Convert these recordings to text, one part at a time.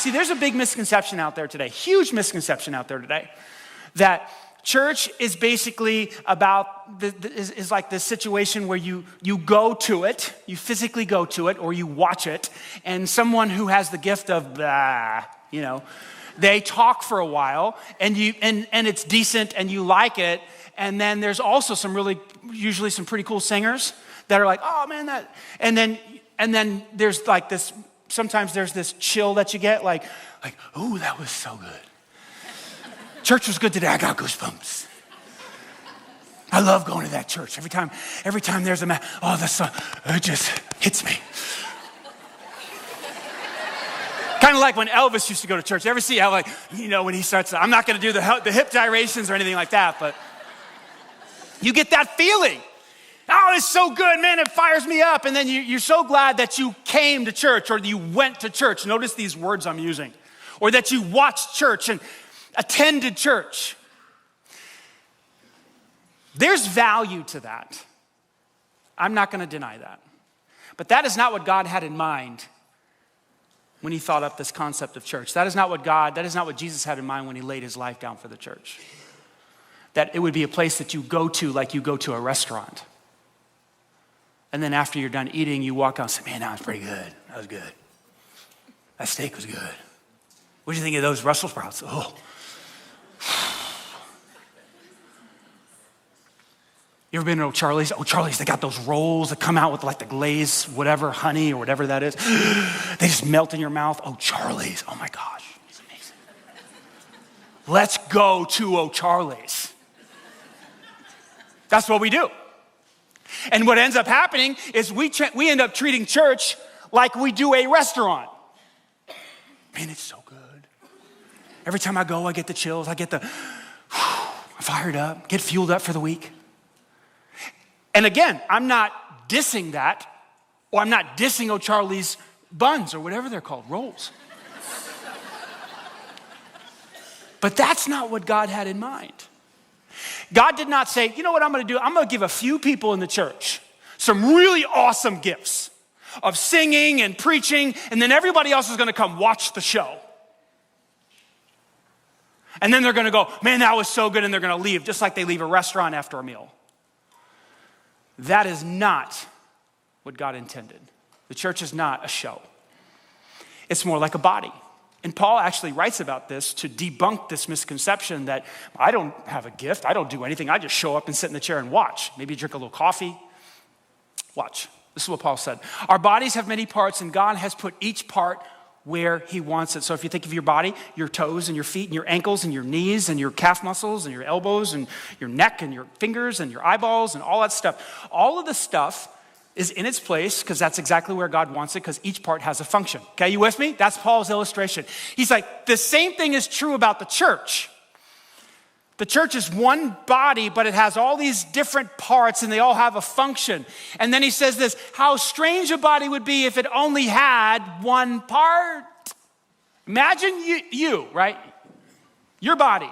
See, there's a big misconception out there today, huge misconception out there today, that church is basically about, is like this situation where you go to it, you physically go to it, or you watch it, and someone who has the gift of, they talk for a while, and it's decent, and you like it, and then there's also usually some pretty cool singers that are like, oh man, that, and then there's like this, sometimes there's this chill that you get, like, ooh, that was so good. Church was good today, I got goosebumps. I love going to that church. Every time there's the song, it just hits me. Kind of like when Elvis used to go to church. You ever see how, when he starts, I'm not going to do the hip gyrations or anything like that, but you get that feeling. Oh, it's so good, man, it fires me up. And then you're so glad that you came to church or you went to church. Notice these words I'm using. Or that you watched church and attended church. There's value to that. I'm not going to deny that. But that is not what God had in mind when he thought up this concept of church. That is not what Jesus had in mind when he laid his life down for the church. That it would be a place that you go to like you go to a restaurant. And then after you're done eating, you walk out and say, man, that was pretty good. That was good. That steak was good. What do you think of those Brussels sprouts? Oh. You ever been to O'Charlie's? O'Charlie's, they got those rolls that come out with like the glaze, whatever, honey or whatever that is. They just melt in your mouth. O'Charlie's, oh my gosh, it's amazing. Let's go to O'Charlie's. That's what we do. And what ends up happening is we end up treating church like we do a restaurant. Man, it's so good. Every time I go, I get the chills. I get the fired up, get fueled up for the week. And again, I'm not dissing that, or I'm not dissing O'Charlie's buns or whatever they're called, rolls. But that's not what God had in mind. God did not say, you know what I'm going to do? I'm going to give a few people in the church some really awesome gifts of singing and preaching, and then everybody else is going to come watch the show. And then they're going to go, man, that was so good, and they're going to leave, just like they leave a restaurant after a meal. That is not what God intended. The church is not a show. It's more like a body. And Paul actually writes about this to debunk this misconception that I don't have a gift, I don't do anything, I just show up and sit in the chair and watch. Maybe drink a little coffee. Watch. This is what Paul said. Our bodies have many parts, and God has put each part where he wants it. So if you think of your body, your toes and your feet and your ankles and your knees and your calf muscles and your elbows and your neck and your fingers and your eyeballs and all that stuff, all of the stuff is in its place because that's exactly where God wants it, because each part has a function. Okay, you with me? That's Paul's illustration. He's like, the same thing is true about the church. The church is one body, but it has all these different parts and they all have a function. And then he says this, how strange a body would be if it only had one part. Imagine you, right? Your body,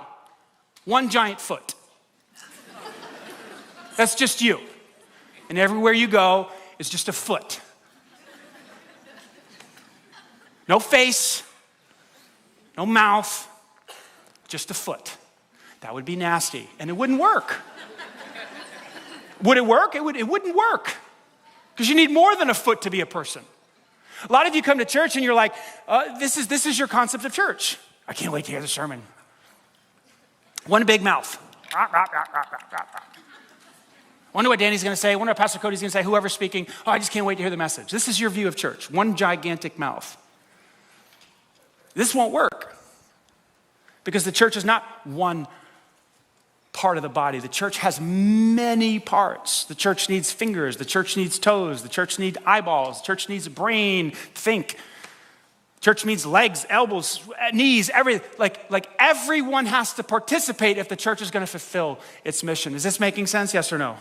one giant foot. That's just you. And everywhere you go is just a foot. No face, no mouth, just a foot. That would be nasty, and it wouldn't work. Would it work? It wouldn't work, because you need more than a foot to be a person. A lot of you come to church and you're like, this is your concept of church. I can't wait to hear the sermon. One big mouth. Wonder what Danny's going to say. Wonder what Pastor Cody's going to say. Whoever's speaking. Oh, I just can't wait to hear the message. This is your view of church. One gigantic mouth. This won't work, because the church is not one part of the body. The church has many parts. The church needs fingers. The church needs toes. The church needs eyeballs. The church needs a brain. Think. Church needs legs, elbows, knees, everything. Like everyone has to participate if the church is going to fulfill its mission. Is this making sense? Yes or no?